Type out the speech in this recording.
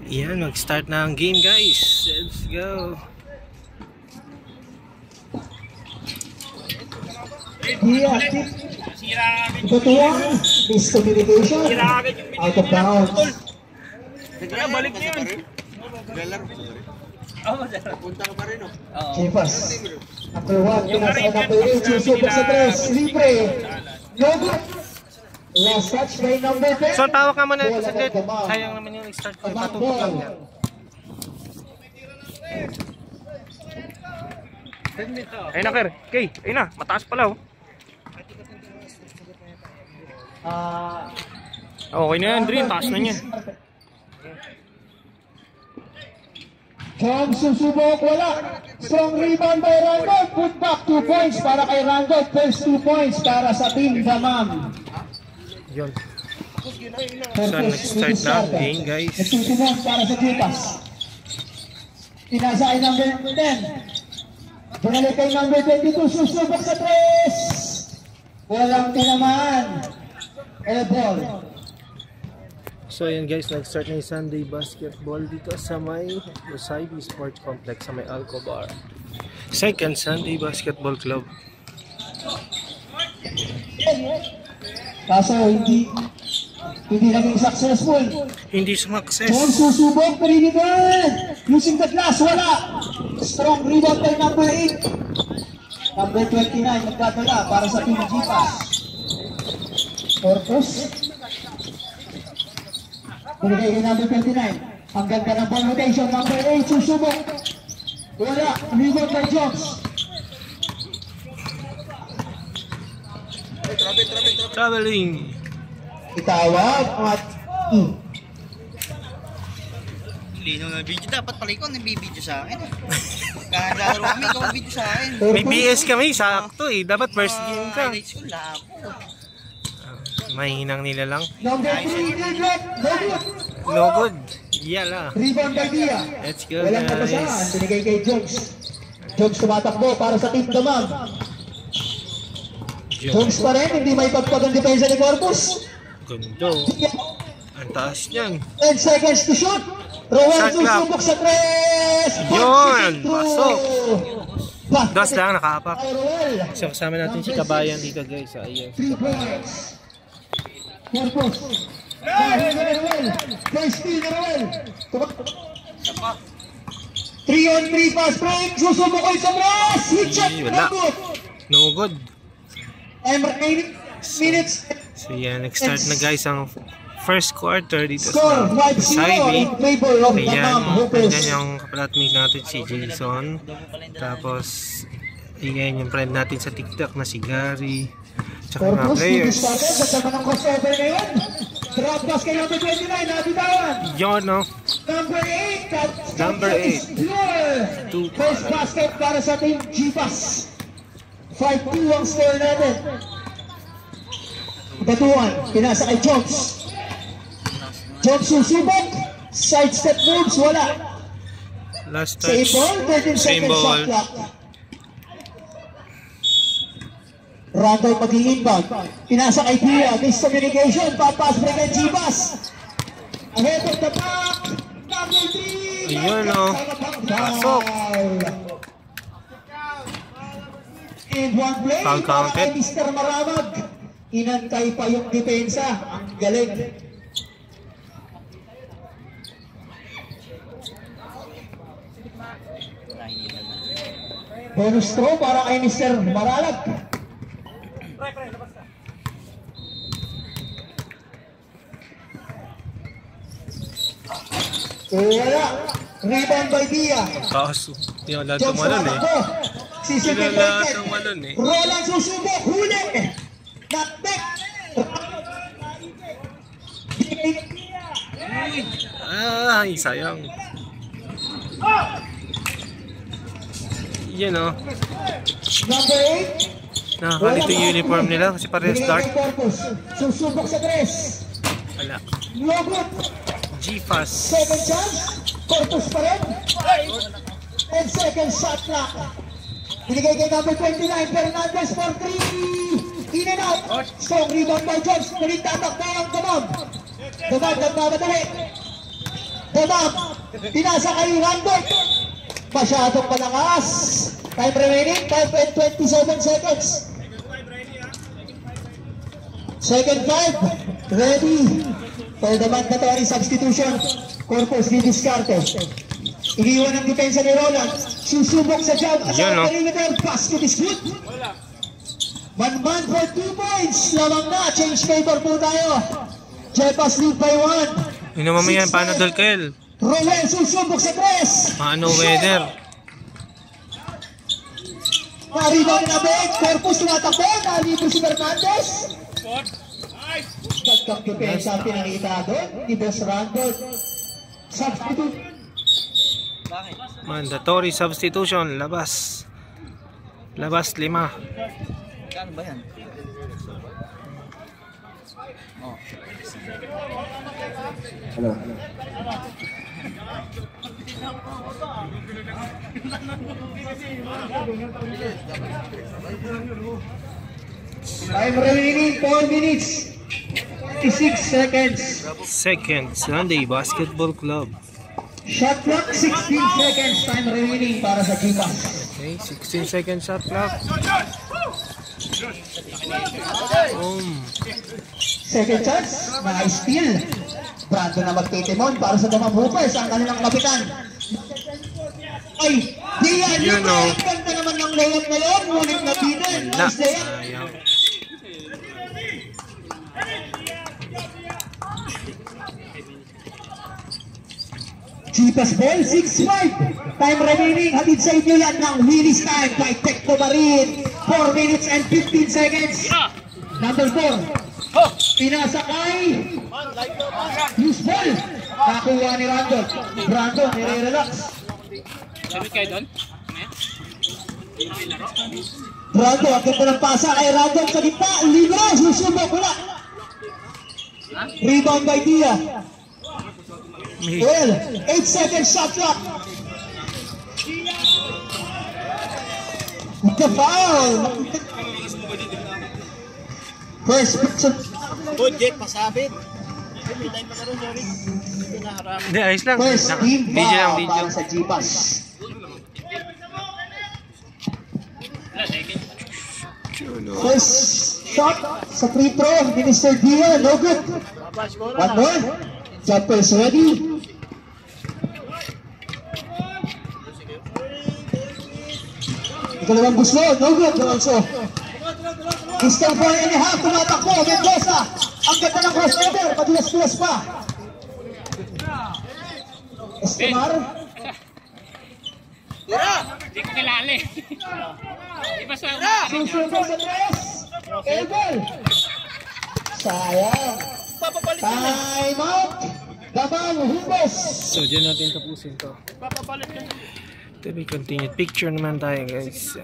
Yan, mag-start na ang game guys. Let's go. Itutuwang miscommunication out of bounds. Balik niyo yun. Punta ka pa rin o. Chivas. Number 1, pinasa number 8, susubok sa 3, libre. No good. Last touch by number 10. So tawag ka muna ito sa net. Sayang naman yung start ko. Patutok lang yan. Ayun na Ker. Okay, ayun na. Mataas pala oh. Okay na yan, Dream. Taas na niya. John susubok, wala. Strong rebound by Randolph. Put back 2 points para kay Randolph. First 2 points para sa team Damam. Yun. So nag-start na ang game guys. Nagtutumong para sa Jupas. Pinasa ay number 10. Bunalik kay number 22. Susubok sa 3. Walang tinamaan. Ball. So yan guys, nag-start na yung Sunday basketball dito sa may Musaibi Sports Complex sa may Alcobar. Second Sunday Basketball Club. Kaso hindi naging successful. Hindi sumakses. John susubok, pininigan. Using the glass, wala. Strong rebound by number 8. Number 29, nagkatala para sa Team Jipas. Corpus. Binigay kay number 29. Ang ganda ng ball rotation. Number 8, susubok. Wala. Rebound by Jones. Traveling. Itawag at Lino na video. Dapat pala ikaw nabibideo sa akin. Kaya laro kami, ikaw video sa akin. May BS kami, sakto eh. Dapat first game ka. Highlights ko, labo. Mahinang nila lang. number 3, Didrop. No good. No good. Yala. Rebound by Dia. Let's go Walang kapasahan. guys. Binigay kay Jones. Jones tumatakbo para sa Team Damam. Jones pa rin. Hindi may pagpag ang depensa ni Corpus. Gundo. Ang taas niyan. 10 seconds to shoot. Rowan Shot clock. susubok sa 3. Yun, pasok. Das Basket lang, nakaapak. by Roel. So kasama natin si Kabayan dito guys sa IF. 3 points. Corpus. Dahil na Roel. First steal na Roel. 3-on-3 pass break. Susubok ko sa 3. Hit shot. Wala. No good. And remaining minutes. So yan, nag-start na guys ang first quarter dito Score sa 5-0 Musaibi. in favor of Ayan, Damam Hoopers. andyan yung kapatmate natin si Jason. Tapos, ayan yung friend natin sa TikTok na si Gary. Tsaka mga Corpus, players. started. Kasama ng crossover ngayon. Drop pass kay number 29. Nabitawan. Yun, no? Number 8. Number 8. Two First basket para sa Team Jipas. 5-2 ang score natin. Batuan. Pinasa kay Jones. Jones susubok. Sidestep moves. Wala. Last Same touch. ball. 13 Same seconds shot ball. clock. Randall mag-inbound. Pinasa kay Pia. Miscommunication. Papas break kay Jipas. Ahead of the back. Number 3. Ayun, no? Pasok. And one play. Foul counted. Para kay Mr. Maramag. Inantay pa yung depensa. Ang galing. Bonus throw para kay Mr. Maralag. Wala. Rebound by Dia. Kaso, hindi wala Jones tumalon eh. tumakbo. Sisi Hindi wala Kipeket. tumalon eh. Roland susubok. Huli. Nutback. Ay, sayang. Yan o. Number 8. Nakakalito yung uniform nila kasi parehas Binigay dark. kay Corpus. Susubok sa 3. Wala. No good. G-Fast. Second chance. Corpus pa rin. 10 seconds shot clock. Binigay kay number 29. Fernandez for 3. In and out. Strong rebound by Jones. Nagtatakbo ang Damam. Damam nagmamadali. Tumam. Pinasa kay Randolph. Masyadong malakas. Time remaining, 5 and 27 seconds. Second 5, ready for the mandatory substitution. Corpus didiskarte. Iniwan ang depensa ni Roland. Susubok sa jump. Asal perimeter. Basket is good. Man for 2 points. Lamang na. Change favor po tayo. Jepas lead by 1. Yun naman yan, Panadol Kel. Roland susubok sa 3. Ano weather? Maribaw na Ben. Corpus tumatakbo. Nalibre si Fernandez. Gagkang depensa pinakita doon ni Boss Randolph. Substitute. Mandatory substitution. Labas. Labas 5. Kano ba yan? Oh. Hello. Time remaining 4 minutes 56 seconds. Second Sunday Basketball Club. Shot clock 16 seconds. Time remaining para sa Gipas. Okay, 16 second shot clock. Second chance, nice steal. Brando na magtitimon para sa Damang Hoopers, ang kanilang kapitan. Ay, diyan yun o. Ganda naman ng layup ngayon, ngunit nabitin. Nice layup. Chipas ball, 6-5. Time remaining, hatid sa inyo yan ng Willis time kay Tecto Marin. 4 minutes and 15 seconds. Number 4. Pinasa kay loose ball. Nakuha ni Randolph. Brandon, nire-relax. Brandon, akit na ng pasa kay Randolph sa gitna. Libre, susubok, wala. Rebound by Dia. Well, 8 seconds shot clock. The foul. First person. Budget, pasabit. May time pa karoon, sorry. Hindi, ayos lang. First team Video lang, foul video. para sa Gipas. First shot sa free throw ni Mr. Dia, no good. One more. Jumpers ready. Ikalawang gusto, no good also. Pistol 4.5, tumatakbo, Mendoza. Ang ganda ng crossover, padulas-dulas pa. Estimar. Hindi ko kilala eh. Di ba sa Susunod sa tres. Elbel. Sayang. Time out. Damang Humbos. So, dyan natin tapusin to. To be continued. Picture naman tayo, guys.